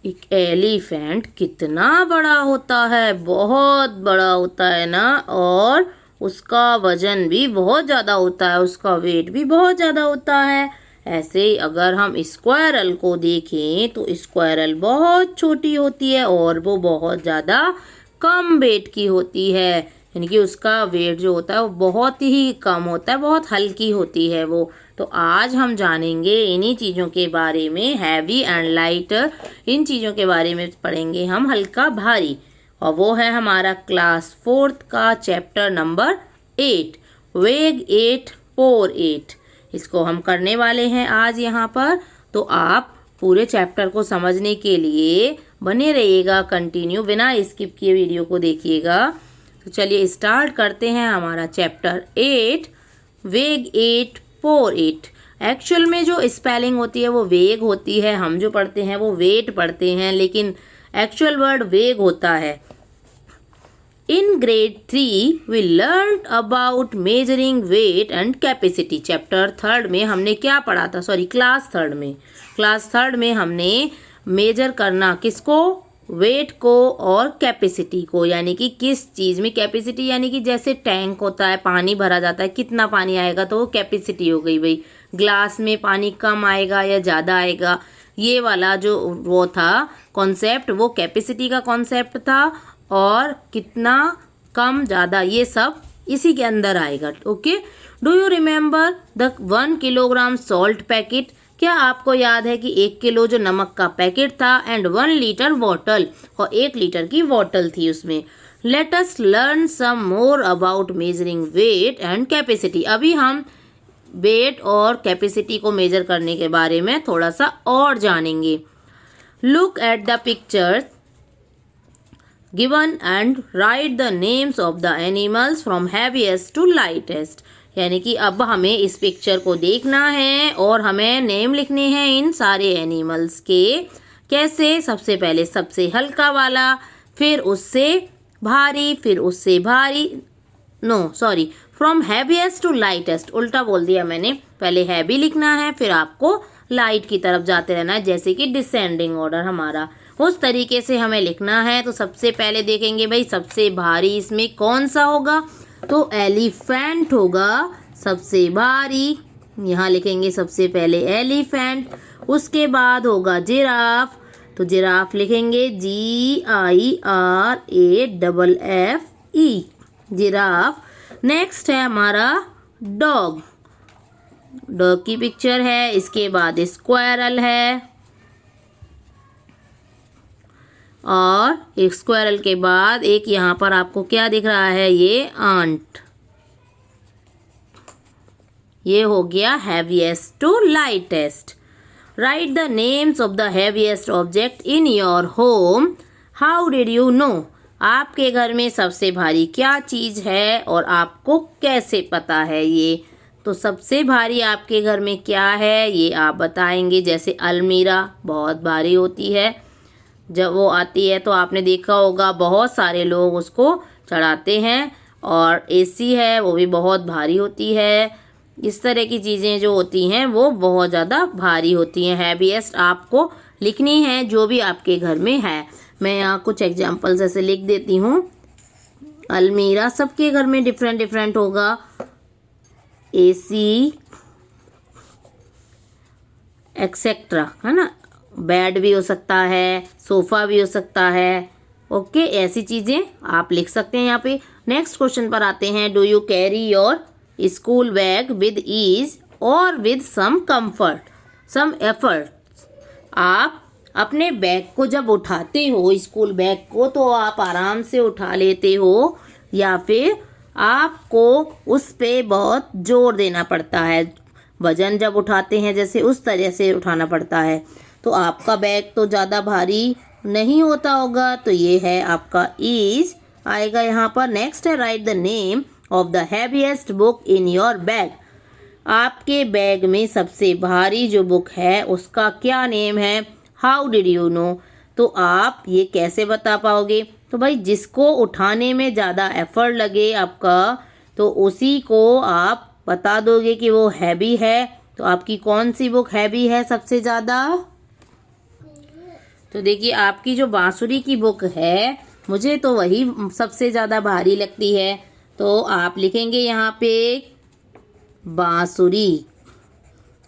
एक एलिफेंट कितना बड़ा होता है, बहुत बड़ा होता है ना, और उसका वजन भी बहुत ज़्यादा होता है, उसका वेट भी बहुत ज़्यादा होता है। ऐसे ही अगर हम स्क्वायरल को देखें तो स्क्वायरल बहुत छोटी होती है और वो बहुत ज़्यादा कम वेट की होती है, यानी कि उसका वेट जो होता है वो बहुत ही कम होता है, बहुत हल्की होती है वो। तो आज हम जानेंगे इन्हीं चीज़ों के बारे में, हैवी एंड लाइट, इन चीज़ों के बारे में पढ़ेंगे हम, हल्का भारी। और वो है हमारा क्लास 4th का चैप्टर नंबर 8, वेग 848। इसको हम करने वाले हैं आज यहाँ पर। तो आप पूरे चैप्टर को समझने के लिए बने रहिएगा, कंटिन्यू बिना स्किप किए वीडियो को देखिएगा। तो चलिए स्टार्ट करते हैं हमारा चैप्टर 8, वेग 848। एक्चुअल में जो स्पेलिंग होती है वो वेग होती है, हम जो पढ़ते हैं वो वेट पढ़ते हैं, लेकिन एक्चुअल वर्ड वेग होता है। In grade 3 we learned about measuring weight and capacity। Chapter 3rd में हमने क्या पढ़ा था, सॉरी क्लास 3rd में हमने मेजर करना किसको, वेट को और कैपेसिटी को, यानी कि किस चीज़ में कैपेसिटी, यानी कि जैसे टैंक होता है, पानी भरा जाता है, कितना पानी आएगा तो वो कैपेसिटी हो गई भाई। ग्लास में पानी कम आएगा या ज़्यादा आएगा, ये वाला जो वो था कॉन्सेप्ट, वो कैपेसिटी का कॉन्सेप्ट था। और कितना कम ज़्यादा ये सब इसी के अंदर आएगा। Okay, do you remember the 1 kilogram salt packet. क्या आपको याद है कि 1 किलो जो नमक का पैकेट था, एंड 1 लीटर बॉटल, और 1 लीटर की बॉटल थी उसमें। Let us learn some more about measuring weight and capacity. अभी हम वेट और कैपेसिटी को मेजर करने के बारे में थोड़ा सा और जानेंगे। Look at the pictures given and write the names of the animals from heaviest to lightest। यानी कि अब हमें इस पिक्चर को देखना है और हमें नेम लिखने हैं इन सारे एनिमल्स के। कैसे, सबसे पहले सबसे हल्का वाला, फिर उससे भारी, फिर उससे भारी, no sorry, from heaviest to lightest, उल्टा बोल दिया मैंने। पहले हैवी लिखना है, फिर आपको लाइट की तरफ जाते रहना है, जैसे कि डिसेंडिंग ऑर्डर हमारा, उस तरीके से हमें लिखना है। तो सबसे पहले देखेंगे भाई सबसे भारी इसमें कौन सा होगा, तो एलिफेंट होगा सबसे भारी। यहाँ लिखेंगे सबसे पहले एलिफेंट। उसके बाद होगा जिराफ, तो जिराफ लिखेंगे GIRAFFE, जिराफ। नेक्स्ट है हमारा डॉग, डॉग की पिक्चर है। इसके बाद स्क्वायरल है, और एक स्क्वायरल के बाद एक यहाँ पर आपको क्या दिख रहा है, ये आंट। ये हो गया heaviest to lightest. Write the names of the heaviest object in your home. How did you know, आपके घर में सबसे भारी क्या चीज़ है और आपको कैसे पता है ये। तो सबसे भारी आपके घर में क्या है ये आप बताएंगे। जैसे अलमीरा बहुत भारी होती है, जब वो आती है तो आपने देखा होगा बहुत सारे लोग उसको चढ़ाते हैं। और एसी है वो भी बहुत भारी होती है। इस तरह की चीज़ें जो होती हैं वो बहुत ज़्यादा भारी होती हैं। हैवीएस्ट आपको लिखनी है जो भी आपके घर में है। मैं यहाँ कुछ एग्जांपल्स ऐसे लिख देती हूँ। अलमीरा सबके घर में डिफरेंट डिफरेंट होगा, एसी एक्सेट्रा, है ना। बेड भी हो सकता है, सोफ़ा भी हो सकता है। ओके, ऐसी चीज़ें आप लिख सकते हैं यहाँ पे। नेक्स्ट क्वेश्चन पर आते हैं। Do you carry your school bag with ease और with some comfort, some effort. आप अपने बैग को जब उठाते हो, स्कूल बैग को, तो आप आराम से उठा लेते हो या फिर आपको उस पे बहुत जोर देना पड़ता है। वजन जब उठाते हैं जैसे उस तरह से उठाना पड़ता है। तो आपका बैग तो ज़्यादा भारी नहीं होता होगा, तो ये है आपका ईज आएगा यहाँ पर। नेक्स्ट है right the name of the heaviest book in your bag. आपके बैग में सबसे भारी जो बुक है उसका क्या नेम है। हाउ डिड यू नो, तो आप ये कैसे बता पाओगे। तो भाई जिसको उठाने में ज़्यादा एफर्ट लगे आपका, तो उसी को आप बता दोगे कि वो हैवी है। तो आपकी कौन सी बुक हैवी है सबसे ज़्यादा, तो देखिए आपकी जो बांसुरी की बुक है मुझे तो वही सबसे ज़्यादा भारी लगती है। तो आप लिखेंगे यहाँ पे बांसुरी,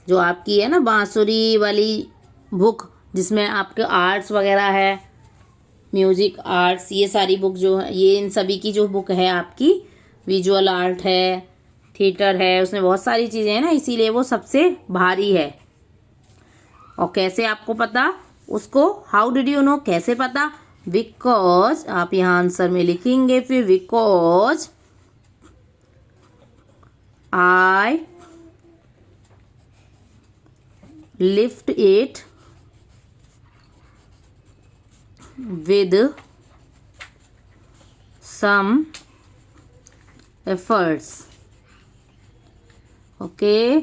जो आपकी है ना बांसुरी वाली बुक जिसमें आपके आर्ट्स वगैरह है, म्यूजिक आर्ट्स, ये सारी बुक जो है, ये इन सभी की जो बुक है आपकी, विजुअल आर्ट है, थिएटर है, उसमें बहुत सारी चीज़ें हैं ना, इसीलिए वो सबसे भारी है। और कैसे आपको पता उसको, हाउ डिड यू नो, कैसे पता? बिकॉज, आप यहाँ आंसर में लिखेंगे फिर because I lift it with some efforts। Okay,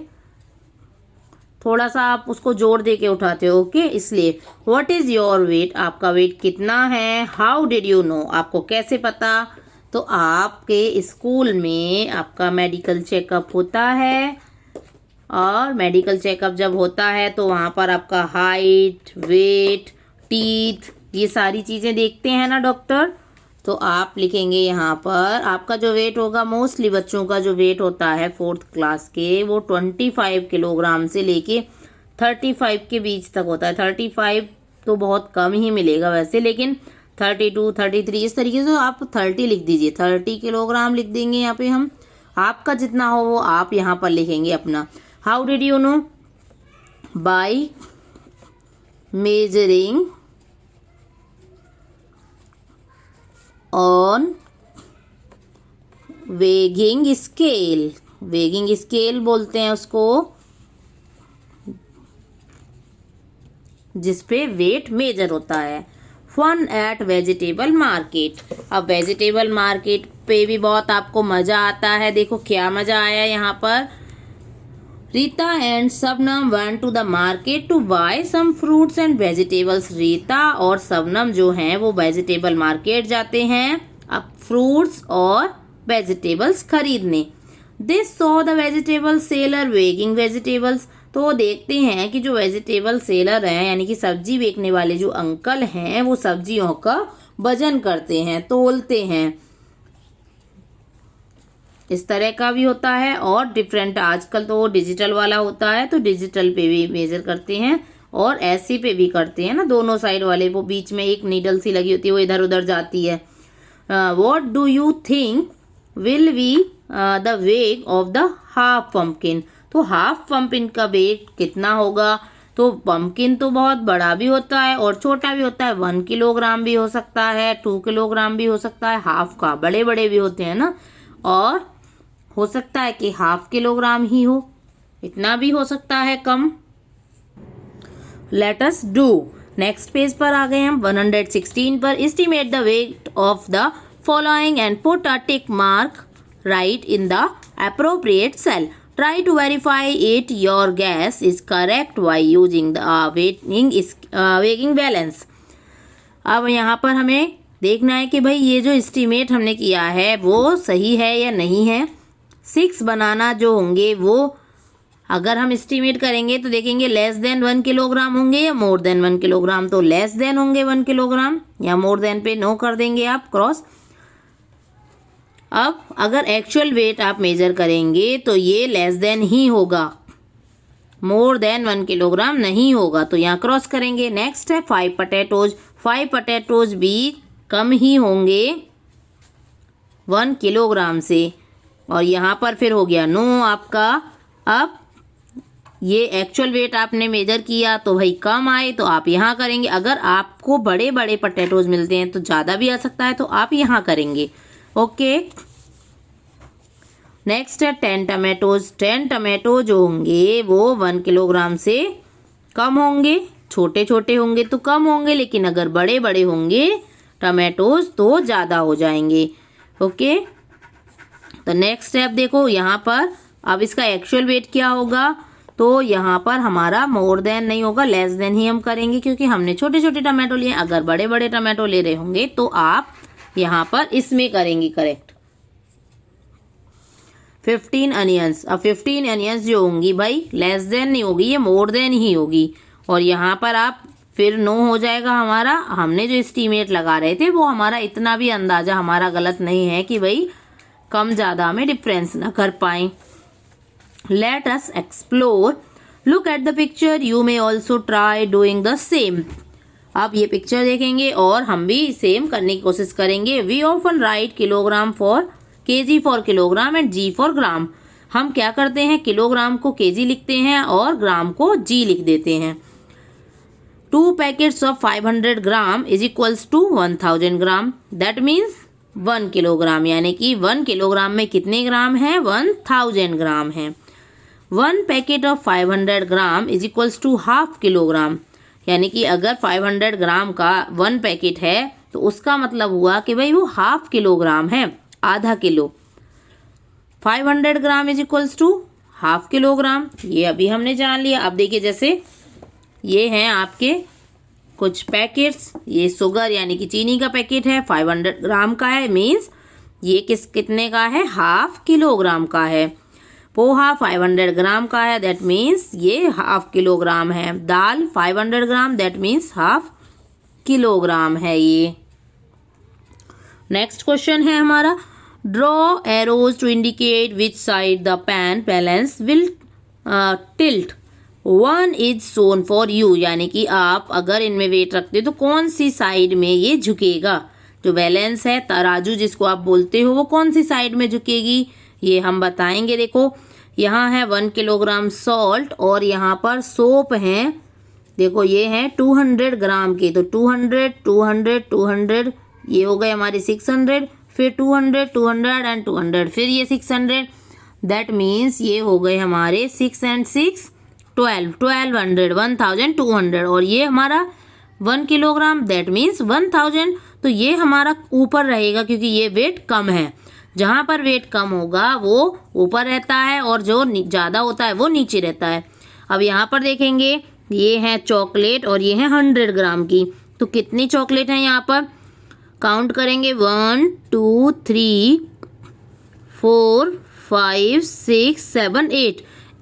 थोड़ा सा आप उसको जोर दे के उठाते हो। ओके, इसलिए व्हाट इज योर वेट, आपका वेट कितना है। हाउ डिड यू नो, आपको कैसे पता? तो आपके स्कूल में आपका मेडिकल चेकअप होता है, और मेडिकल चेकअप जब होता है तो वहाँ पर आपका हाइट, वेट, टीथ, ये सारी चीज़ें देखते हैं ना डॉक्टर। तो आप लिखेंगे यहाँ पर आपका जो वेट होगा, मोस्टली बच्चों का जो वेट होता है 4th क्लास के, वो 25 किलोग्राम से लेके 35 के बीच तक होता है। 35 तो बहुत कम ही मिलेगा वैसे, लेकिन 32, 33 इस तरीके से आप 30 लिख दीजिए, 30 किलोग्राम लिख देंगे यहाँ पे हम। आपका जितना हो वो आप यहाँ पर लिखेंगे अपना। How did you no, by measuring on weighing scale, weighing scale बोलते हैं उसको, जिसपे वेट मेजर होता है। फन एट वेजिटेबल मार्केट, अब वेजिटेबल मार्केट पे भी बहुत आपको मजा आता है। देखो क्या मजा आया यहाँ पर। Rita and Shabnam went to the market to buy some fruits and vegetables. Rita और शबनम जो हैं वो वेजिटेबल मार्केट जाते हैं अब फ्रूट्स और वेजिटेबल्स खरीदने। They saw the vegetable seller weighing vegetables, तो वो देखते हैं कि जो वेजिटेबल सेलर हैं यानी कि सब्जी बेचने वाले जो अंकल हैं वो सब्जियों का वजन करते हैं, तोलते हैं। इस तरह का भी होता है और डिफरेंट, आजकल तो वो डिजिटल वाला होता है तो डिजिटल पे भी मेजर करते हैं और ऐसे पे भी करते हैं ना, दोनों साइड वाले, वो बीच में एक नीडल सी लगी होती है वो इधर उधर जाती है। What do you think will be the weight of the half pumpkin, तो हाफ पम्पकिन का वेट कितना होगा? तो पम्पकिन तो बहुत बड़ा भी होता है और छोटा भी होता है, 1 किलोग्राम भी हो सकता है, 2 किलोग्राम भी हो सकता है, हाफ का बड़े बड़े भी होते हैं ना, और हो सकता है कि हाफ किलोग्राम ही हो, इतना भी हो सकता है कम। Let us do, next page पर आ गए हम 116 पर। Estimate the weight of the following and put a tick mark right in the appropriate cell. Try to verify it your guess is correct by using the weighing balance. अब यहाँ पर हमें देखना है कि भाई ये जो एस्टिमेट हमने किया है वो सही है या नहीं है। 6 बनाना जो होंगे वो अगर हम एस्टिमेट करेंगे तो देखेंगे लेस देन 1 किलोग्राम होंगे या मोर देन 1 किलोग्राम, तो लेस देन होंगे 1 किलोग्राम, या मोर देन पे नो कर देंगे आप क्रॉस। अब अगर एक्चुअल वेट आप मेजर करेंगे तो ये लेस देन ही होगा, मोर देन 1 किलोग्राम नहीं होगा, तो यहाँ क्रॉस करेंगे। नेक्स्ट है 5 पोटैटोज, 5 पोटैटोज भी कम ही होंगे 1 किलोग्राम से, और यहाँ पर फिर हो गया नो आपका। अब ये एक्चुअल वेट आपने मेजर किया तो भाई कम आए तो आप यहाँ करेंगे। अगर आपको बड़े बड़े पोटैटोज मिलते हैं तो ज़्यादा भी आ सकता है तो आप यहाँ करेंगे। ओके, नेक्स्ट है 10 टमेटोज। 10 टमेटो जो होंगे वो 1 किलोग्राम से कम होंगे, छोटे छोटे होंगे तो कम होंगे, लेकिन अगर बड़े बड़े होंगे टमेटोज तो ज़्यादा हो जाएंगे। ओके, तो नेक्स्ट स्टेप देखो यहाँ पर, अब इसका एक्चुअल वेट क्या होगा, तो यहाँ पर हमारा मोर देन नहीं होगा, लेस देन ही हम करेंगे क्योंकि हमने छोटे छोटे टमाटो लिए। अगर बड़े बड़े टमाटो ले रहे होंगे तो आप यहाँ पर इसमें करेंगे करेक्ट। 15 अनियंस, अब 15 अनियंस जो होंगी भाई लेस देन नहीं होगी, ये मोर देन ही होगी, और यहाँ पर आप फिर 9 हो जाएगा हमारा। हमने जो एस्टीमेट लगा रहे थे वो हमारा इतना भी अंदाजा हमारा गलत नहीं है कि भाई कम ज़्यादा में डिफरेंस ना कर पाए। Let us explore, look at the picture, you may also try doing the same. अब ये पिक्चर देखेंगे और हम भी सेम करने की कोशिश करेंगे। We often write kilogram for KG for kilogram and G for gram. हम क्या करते हैं, किलोग्राम को केजी लिखते हैं और ग्राम को जी लिख देते हैं। 2 packets of 500 gram is equals to 1000 gram, that means 1 kilogram, यानी कि 1 किलोग्राम में कितने ग्राम है, 1000 ग्राम है। 1 packet of 500 gram is equals to half kilogram, यानी कि अगर 500 ग्राम का 1 पैकेट है तो उसका मतलब हुआ कि भाई वो हाफ किलोग्राम है, आधा kilo. 500 gram is equals to half kilogram, ये अभी हमने जान लिया। अब देखिए जैसे ये हैं आपके कुछ पैकेट्स, ये शुगर यानी कि चीनी का पैकेट है, 500 ग्राम का है, मीन्स ये कितने का है, हाफ किलोग्राम का है। पोहा 500 ग्राम का है, दैट मीन्स ये हाफ किलोग्राम है। दाल 500 gram, that means half kilogram है ये। नेक्स्ट क्वेश्चन है हमारा, draw arrows to indicate which side the pan balance will tilt, 1 is shown for you, यानी कि आप अगर इनमें वेट रखते हो तो कौन सी साइड में ये झुकेगा। जो बैलेंस है, तराजू जिसको आप बोलते हो, वो कौन सी साइड में झुकेगी ये हम बताएंगे। देखो यहाँ है 1 किलोग्राम सॉल्ट और यहाँ पर सोप हैं, देखो ये हैं 200 ग्राम के, तो 200 200 200 ये हो गए हमारे 600, फिर 200 200 एंड 200, फिर ये 600, दैट मीन्स ये हो गए हमारे 6 एंड 6 1200 1200, और ये हमारा 1 किलोग्राम, दैट मीन्स 1000। तो ये हमारा ऊपर रहेगा क्योंकि ये वेट कम है। जहाँ पर वेट कम होगा वो ऊपर रहता है और जो ज़्यादा होता है वो नीचे रहता है। अब यहाँ पर देखेंगे ये है चॉकलेट और ये है 100 ग्राम की, तो कितनी चॉकलेट है यहाँ पर, काउंट करेंगे 1 2 3 4 5 6 7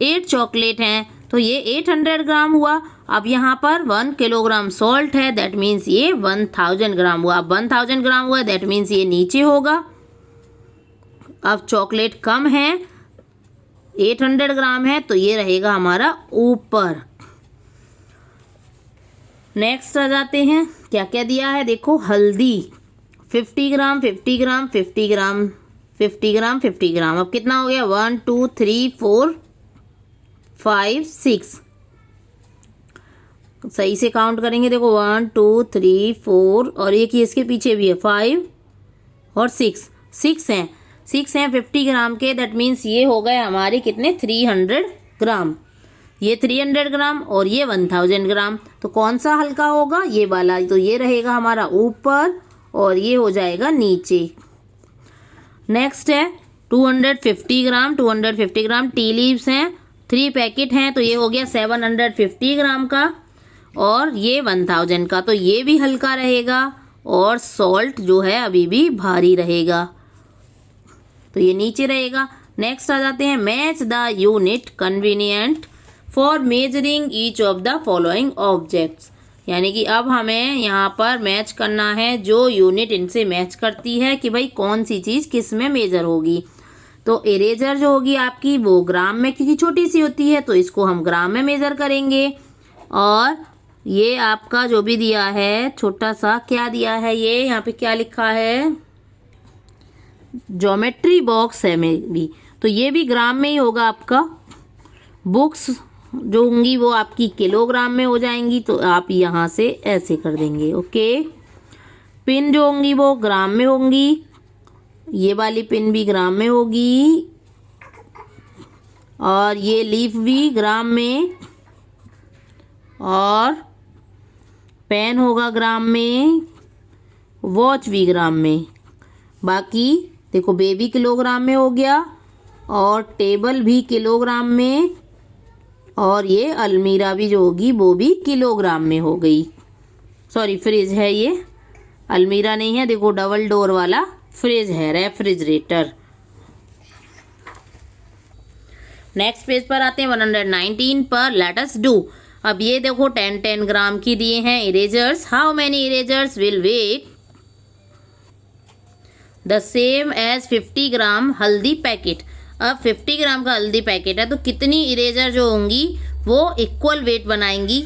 8 चॉकलेट हैं, तो ये 800 ग्राम हुआ। अब यहाँ पर 1 किलोग्राम सॉल्ट है, दैट मीन्स ये 1000 ग्राम हुआ। अब 1000 ग्राम हुआ, दैट मीन्स ये नीचे होगा। अब चॉकलेट कम है, 800 ग्राम है, तो ये रहेगा हमारा ऊपर। नेक्स्ट आ जाते हैं, क्या क्या दिया है देखो, हल्दी 50 ग्राम 50 ग्राम 50 ग्राम 50 ग्राम 50 ग्राम, अब कितना हो गया 1 2 3 4 5 6, सही से काउंट करेंगे देखो 1 2 3 4 और एक ही इसके पीछे भी है 5 और 6 हैं 50 ग्राम के, दैट मीन्स ये हो गए हमारे कितने 300 ग्राम, ये 300 ग्राम और ये 1000 ग्राम। तो कौन सा हल्का होगा, ये वाला, तो ये रहेगा हमारा ऊपर और ये हो जाएगा नीचे। नेक्स्ट है 250 ग्राम टी लीव्स हैं, 3 पैकेट हैं, तो ये हो गया 750 ग्राम का और ये 1000 का, तो ये भी हल्का रहेगा और सॉल्ट जो है अभी भी भारी रहेगा, तो ये नीचे रहेगा। नेक्स्ट आ जाते हैं, match the unit convenient for measuring each of the following objects, यानी कि अब हमें यहाँ पर मैच करना है जो यूनिट इनसे मैच करती है कि भाई कौन सी चीज़ किस में मेजर होगी। तो इरेजर जो होगी आपकी वो ग्राम में, क्योंकि छोटी सी होती है तो इसको हम ग्राम में मेजर करेंगे। और ये आपका जो भी दिया है छोटा सा, क्या दिया है ये, यहाँ पे क्या लिखा है, ज्योमेट्री बॉक्स है में भी, तो ये भी ग्राम में ही होगा आपका। बुक्स जो होंगी वो आपकी किलोग्राम में हो जाएंगी, तो आप यहाँ से ऐसे कर देंगे, ओके। पिन जो होंगी वो ग्राम में होंगी, ये वाली पिन भी ग्राम में होगी और ये लीफ भी ग्राम में, और पेन होगा ग्राम में, वॉच भी ग्राम में। बाकी देखो बेबी किलोग्राम में हो गया और टेबल भी किलोग्राम में, और ये अलमीरा भी जो होगी वो भी किलोग्राम में हो गई। सॉरी, फ्रिज है ये, अलमीरा नहीं है, देखो डबल डोर वाला फ्रिज है, रेफ्रिजरेटर। नेक्स्ट पेज पर आते हैं 119 पर, लेट अस डू। अब ये देखो 10 ग्राम की दिए हैं erasers. How many erasers will weigh the same as 50 gram हल्दी पैकेट। अब 50 ग्राम का हल्दी पैकेट है तो कितनी इरेजर जो होंगी वो इक्वल वेट बनाएंगी।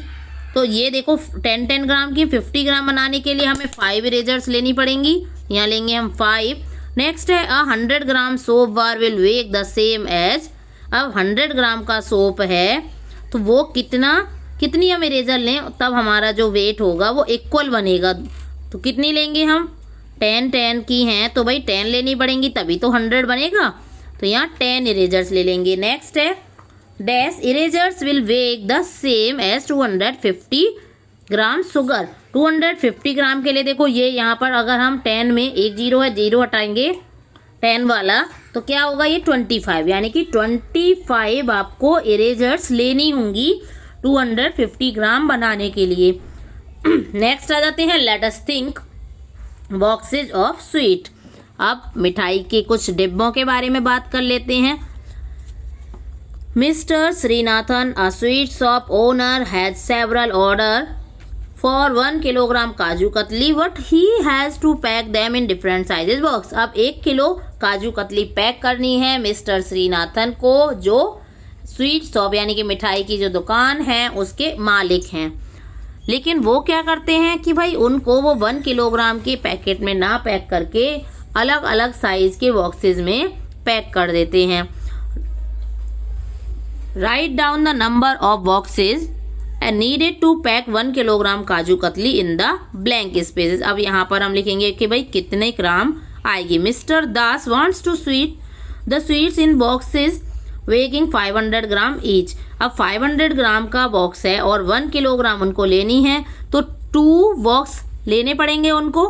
तो ये देखो 10 ग्राम की 50 ग्राम बनाने के लिए हमें 5 इरेजर्स लेनी पड़ेंगी। यहाँ लेंगे हम 5। नेक्स्ट है 100 gram soap bar will weigh the same as. अब 100 ग्राम का सोप है तो वो कितनी हम इरेजर लें तब हमारा जो वेट होगा वो इक्वल बनेगा। तो कितनी लेंगे हम, 10 की हैं तो भाई 10 लेनी पड़ेंगी तभी तो 100 बनेगा। तो यहाँ 10 इरेजर्स ले लेंगे। नेक्स्ट है dash erasers will weigh the same as 250 gram sugar. 250 gram के लिए देखो ये यहाँ पर अगर हम 10 में एक जीरो है, जीरो हटाएंगे 10 वाला तो क्या होगा ये 25, यानी कि 25 आपको इरेजर्स लेनी होंगी 250 ग्राम बनाने के लिए। नेक्स्ट आ जाते हैं let us think boxes of sweet. अब मिठाई के कुछ डिब्बों के बारे में बात कर लेते हैं। Mister Srinathan a sweet shop owner has several order for 1 kilogram kaju katli but he has to pack them in different sizes box. अब 1 किलो काजू कतली पैक करनी है मिस्टर श्रीनाथन को, जो स्वीट शॉप यानी कि मिठाई की जो दुकान है उसके मालिक हैं। लेकिन वो क्या करते हैं कि भाई उनको वो 1 किलोग्राम के पैकेट में ना पैक करके अलग अलग साइज के बॉक्सेस में पैक कर देते हैं। Write down the number of boxes and needed to pack 1 kilogram kaju katli in the blank spaces. अब यहाँ पर हम लिखेंगे कि भाई कितने ग्राम आएगी। Mister Das wants to sweet the sweets in boxes weighing 500 gram each. अब 500 ग्राम का बॉक्स है और 1 किलोग्राम उनको लेनी है तो 2 बॉक्स लेने पड़ेंगे उनको।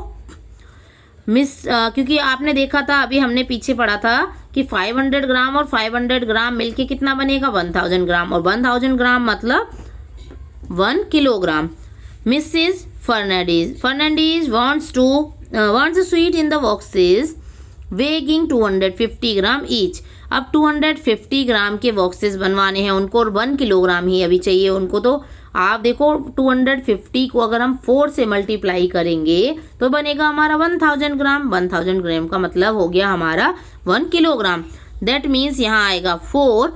क्योंकि आपने देखा था अभी हमने पीछे पढ़ा था कि 500 ग्राम और 500 ग्राम मिलके कितना बनेगा 1000 ग्राम, और 1000 ग्राम मतलब 1 kilogram. Mrs Fernandez wants a sweet in the boxes weighing 250 gram each. अब 250 ग्राम के बॉक्सेस बनवाने हैं उनको और 1 किलोग्राम ही अभी चाहिए उनको। तो आप देखो 250 को अगर हम 4 से मल्टीप्लाई करेंगे तो बनेगा हमारा 1000 ग्राम। 1000 ग्राम का मतलब हो गया हमारा 1 किलोग्राम। दैट मीन्स यहाँ आएगा 4।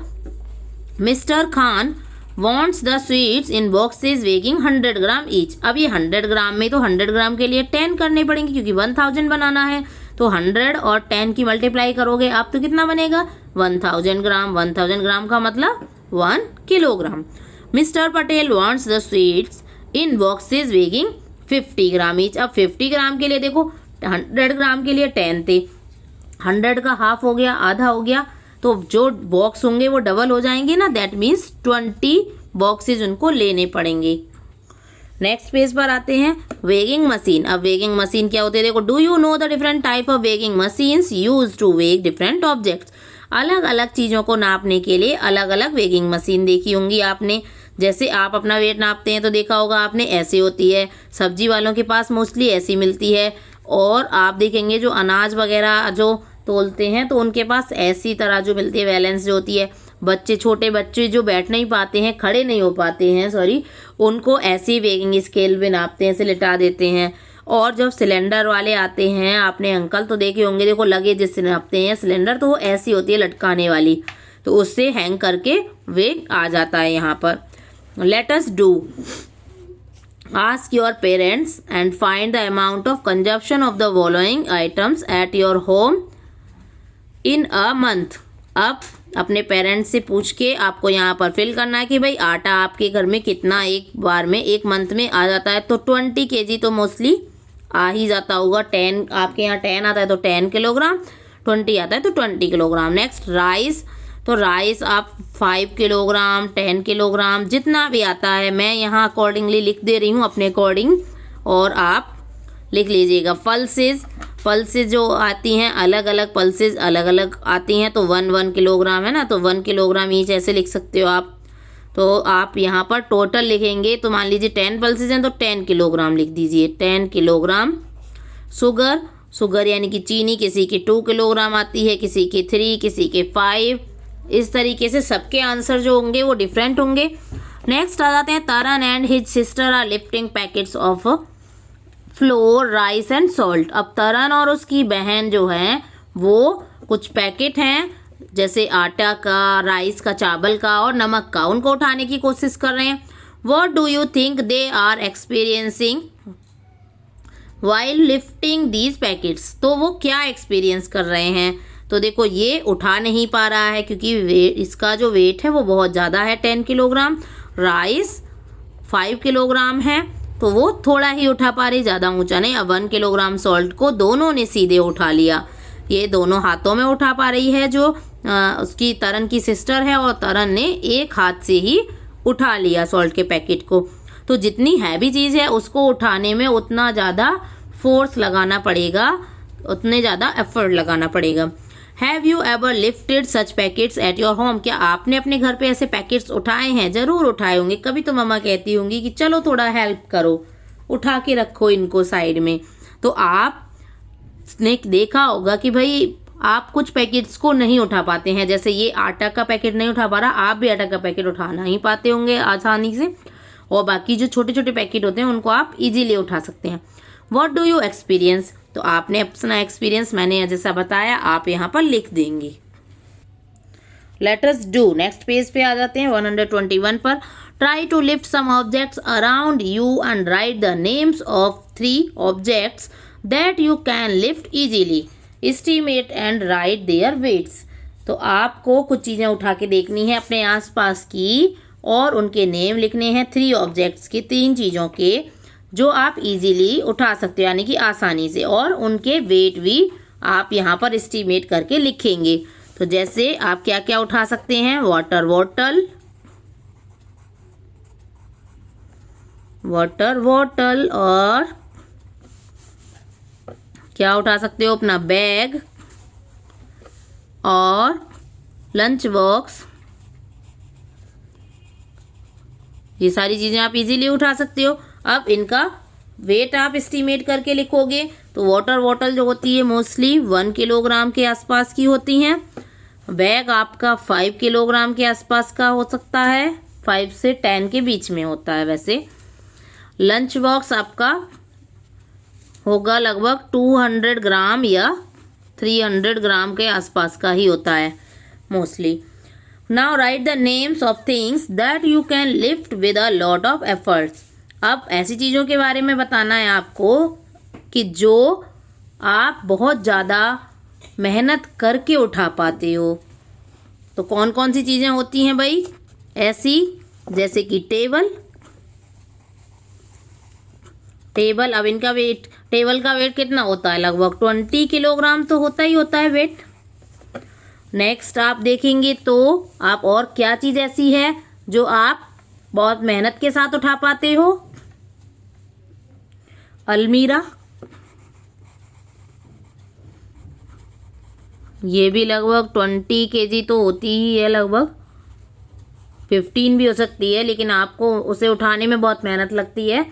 Mister Khan wants the sweets in boxes weighing 100 gram each. अब ये 100 ग्राम में तो 100 ग्राम के लिए 10 करने पड़ेंगे क्योंकि 1000 बनाना है। तो 100 और 10 की मल्टीप्लाई करोगे आप तो कितना बनेगा 1000 ग्राम। 1000 ग्राम का मतलब 1 kilogram. Mister Patel wants the sweets in boxes weighing 50 gram each. अब 50 ग्राम के लिए देखो 100 ग्राम के लिए 10 थे, 100 का हाफ हो गया, आधा हो गया, तो जो बॉक्स होंगे वो डबल हो जाएंगे ना। दैट मीन्स 20 बॉक्सेज उनको लेने पड़ेंगे। नेक्स्ट पेज पर आते हैं वेगिंग मशीन। अब वेगिंग मशीन क्या होती है देखो, do you know the different type of weighing machines use to weigh different objects. अलग अलग चीज़ों को नापने के लिए अलग अलग वेगिंग मशीन देखी होंगी आपने। जैसे आप अपना वेट नापते हैं तो देखा होगा आपने ऐसे होती है, सब्जी वालों के पास मोस्टली ऐसी मिलती है, और आप देखेंगे जो अनाज वगैरह जो तोलते हैं तो उनके पास ऐसी तरह जो मिलती है बैलेंस जो होती है। बच्चे, छोटे बच्चे जो बैठ नहीं पाते हैं, खड़े नहीं हो पाते हैं, सॉरी, उनको ऐसी वेगिंग स्केल में नापते हैं, ऐसे लिटा देते हैं। और जब सिलेंडर वाले आते हैं, आपने अंकल तो देखे होंगे, देखो लगे जिससे नापते हैं सिलेंडर, तो वो ऐसी होती है लटकाने वाली, तो उससे हैंग करके वेग आ जाता है यहाँ पर। Late us do ask your parents and find the amount of consumption of the following items at your home in a month. अब अपने पेरेंट्स से पूछ के आपको यहाँ पर फिल करना है कि भाई आटा आपके घर में कितना एक बार में, एक मंथ में आ जाता है। तो 20 kg तो मोस्टली आ ही जाता होगा। 10 आपके यहाँ 10 आता है तो 10 किलोग्राम, 20 आता है तो 20 किलोग्राम। नेक्स्ट राइस, तो राइस आप 5 किलोग्राम, 10 किलोग्राम जितना भी आता है, मैं यहाँ अकॉर्डिंगली लिख दे रही हूँ अपने अकॉर्डिंग, और आप लिख लीजिएगा। पल्सेस जो आती हैं अलग अलग, पल्सेस अलग अलग आती हैं, तो 1 किलोग्राम है ना, तो 1 किलोग्राम ईच ऐसे लिख सकते हो आप। तो आप यहाँ पर टोटल लिखेंगे तो मान लीजिए 10 पल्सेस हैं तो 10 किलोग्राम लिख दीजिए, 10 किलोग्राम। शुगर यानी कि चीनी, किसी की 2 किलोग्राम आती है, किसी की 3, किसी के 5, इस तरीके से सबके आंसर जो होंगे वो डिफरेंट होंगे। नेक्स्ट आ जाते हैं Taran and his sister are lifting packets of flour rice and salt. अब तरन और उसकी बहन जो है वो कुछ पैकेट हैं जैसे आटा का, राइस का, चावल का और नमक का, उनको उठाने की कोशिश कर रहे हैं। What do you think they are experiencing while lifting these packets. तो वो क्या एक्सपीरियंस कर रहे हैं? तो देखो ये उठा नहीं पा रहा है क्योंकि इसका जो वेट है वो बहुत ज़्यादा है, 10 किलोग्राम। राइस 5 किलोग्राम है तो वो थोड़ा ही उठा पा रही, ज़्यादा ऊंचा नहीं। अब 1 किलोग्राम सॉल्ट को दोनों ने सीधे उठा लिया। ये दोनों हाथों में उठा पा रही है जो उसकी तरन की सिस्टर है, और तरन ने एक हाथ से ही उठा लिया सॉल्ट के पैकेट को। तो जितनी हैवी चीज़ है उसको उठाने में उतना ज़्यादा फोर्स लगाना पड़ेगा, उतने ज़्यादा एफर्ट लगाना पड़ेगा। Have you ever lifted such packets at your home. क्या आपने अपने घर पे ऐसे पैकेट्स उठाए हैं? ज़रूर उठाए होंगे। कभी तो मम्मा कहती होंगी कि चलो थोड़ा हेल्प करो, उठा के रखो इनको साइड में। तो आपने देखा होगा कि भाई आप कुछ पैकेट्स को नहीं उठा पाते हैं, जैसे ये आटा का पैकेट नहीं उठा पा रहा, आप भी आटा का पैकेट उठा नहीं पाते होंगे आसानी से, और बाकी जो छोटे छोटे पैकेट होते हैं उनको आप इजीली उठा सकते हैं। What do you experience. तो आपने अपना एक्सपीरियंस मैंने जैसा बताया आप यहाँ पर लिख देंगे। Let us do. Next page पे आ जाते हैं 121 पर। Try to lift some objects around you and write the names of 3 objects that you can lift easily, estimate and write their weights. तो आपको कुछ चीज़ें उठा के देखनी है अपने आसपास की और उनके नेम लिखने हैं 3 ऑब्जेक्ट्स के, 3 चीज़ों के जो आप इजीली उठा सकते हो यानी कि आसानी से, और उनके वेट भी आप यहाँ पर एस्टिमेट करके लिखेंगे। तो जैसे आप क्या क्या उठा सकते हैं? वाटर बॉटल, और क्या उठा सकते हो? अपना बैग और लंच बॉक्स। ये सारी चीज़ें आप इजीली उठा सकते हो। अब इनका वेट आप एस्टिमेट करके लिखोगे। तो वाटर बॉटल जो होती है मोस्टली 1 किलोग्राम के आसपास की होती हैं। बैग आपका 5 किलोग्राम के आसपास का हो सकता है, 5 से 10 के बीच में होता है वैसे। लंच बॉक्स आपका होगा लगभग 200 ग्राम या 300 ग्राम के आसपास का ही होता है mostly. Now right the names of things that you can lift with a lot of efforts. अब ऐसी चीज़ों के बारे में बताना है आपको कि जो आप बहुत ज़्यादा मेहनत करके उठा पाते हो। तो कौन कौन सी चीज़ें होती हैं भाई ऐसी? जैसे कि टेबल। अब इनका वेट, टेबल का वेट कितना होता है? लगभग 20 किलोग्राम तो होता ही होता है वेट। नेक्स्ट आप देखेंगे तो आप और क्या चीज़ ऐसी है जो आप बहुत मेहनत के साथ उठा पाते हो? अलमीरा। ये भी लगभग 20 kg तो होती ही है, लगभग 15 भी हो सकती है, लेकिन आपको उसे उठाने में बहुत मेहनत लगती है।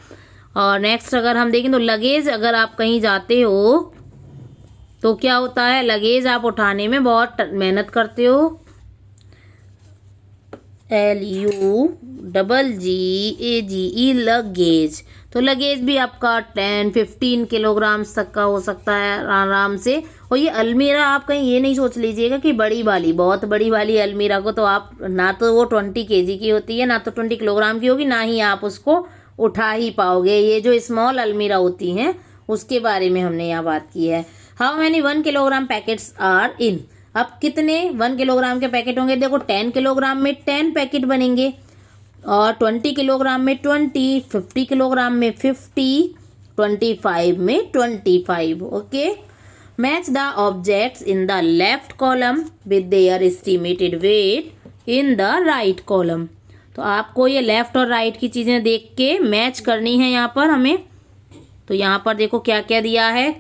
और नेक्स्ट अगर हम देखें तो लगेज, अगर आप कहीं जाते हो तो क्या होता है? लगेज आप उठाने में बहुत मेहनत करते हो। LUGGE luggage. तो लगेज भी आपका 10-15 किलोग्राम तक का हो सकता है आराम से। और ये अलमीरा आप कहीं ये नहीं सोच लीजिएगा कि बड़ी वाली, बहुत बड़ी वाली अलमीरा को तो आप ना तो वो 20 kg की होती है, ना तो 20 किलोग्राम की होगी, ना ही आप उसको उठा ही पाओगे। ये जो स्मॉल अलमीरा होती हैं उसके बारे में हमने यहाँ बात की है। How many 1 kilogram packets are in. अब कितने 1 किलोग्राम के पैकेट होंगे? देखो 10 किलोग्राम में 10 पैकेट बनेंगे, और 20 किलोग्राम में 20, 50 किलोग्राम में 50, 25 में 25। Okay. Match the objects in the left column with their estimated weight in the right column. तो आपको ये लेफ्ट और राइट की चीज़ें देख के मैच करनी है यहाँ पर हमें। तो यहाँ पर देखो क्या क्या दिया है।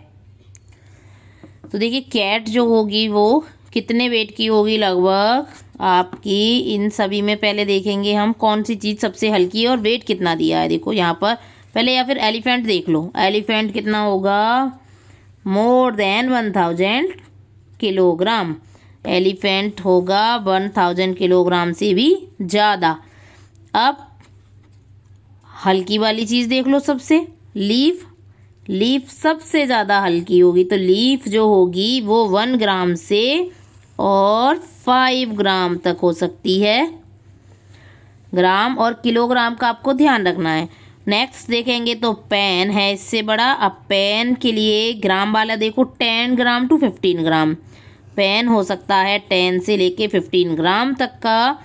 तो देखिए कैट जो होगी वो कितने वेट की होगी? लगभग आपकी इन सभी में पहले देखेंगे हम कौन सी चीज़ सबसे हल्की है और वेट कितना दिया है। देखो यहाँ पर पहले, या फिर एलिफेंट देख लो। एलिफेंट कितना होगा? More than 1000 kilogram. एलिफेंट होगा 1000 किलोग्राम से भी ज़्यादा। अब हल्की वाली चीज़ देख लो सबसे, लीफ। लीफ सबसे ज़्यादा हल्की होगी, तो लीफ जो होगी वो 1 ग्राम से और 5 ग्राम तक हो सकती है। ग्राम और किलोग्राम का आपको ध्यान रखना है। नेक्स्ट देखेंगे तो पेन है इससे बड़ा। अब पेन के लिए ग्राम वाला देखो 10 ग्राम टू 15 ग्राम। पेन हो सकता है 10 से लेके 15 ग्राम तक का।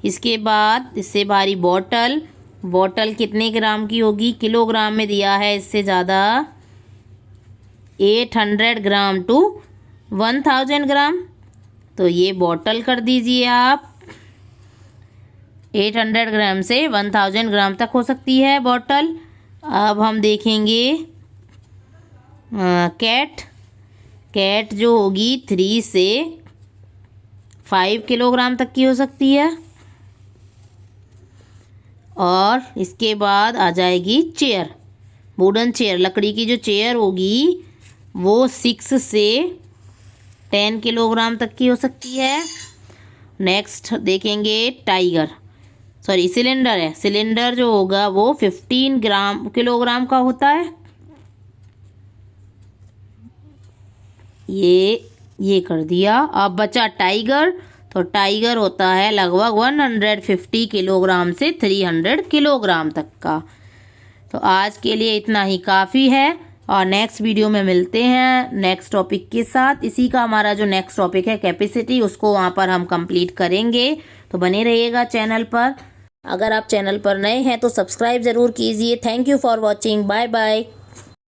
इसके बाद इससे भारी बॉटल। बॉटल कितने ग्राम की होगी? किलोग्राम में दिया है इससे ज़्यादा, 800 ग्राम टू 1000 ग्राम। तो ये बॉटल कर दीजिए आप। 800 ग्राम से 1000 ग्राम तक हो सकती है बॉटल। अब हम देखेंगे कैट। कैट जो होगी 3 से 5 किलोग्राम तक की हो सकती है। और इसके बाद आ जाएगी चेयर, वुडन चेयर। लकड़ी की जो चेयर होगी वो 6 से 10 किलोग्राम तक की हो सकती है। नेक्स्ट देखेंगे टाइगर, सॉरी सिलेंडर है। सिलेंडर जो होगा वो 15 किलोग्राम का होता है। ये कर दिया। अब बचा टाइगर, तो टाइगर होता है लगभग 150 किलोग्राम से 300 किलोग्राम तक का। तो आज के लिए इतना ही काफ़ी है और नेक्स्ट वीडियो में मिलते हैं नेक्स्ट टॉपिक के साथ। इसी का हमारा जो नेक्स्ट टॉपिक है कैपेसिटी, उसको वहाँ पर हम कंप्लीट करेंगे। तो बने रहिएगा चैनल पर। अगर आप चैनल पर नए हैं तो सब्सक्राइब ज़रूर कीजिए। Thank you for watching. Bye bye.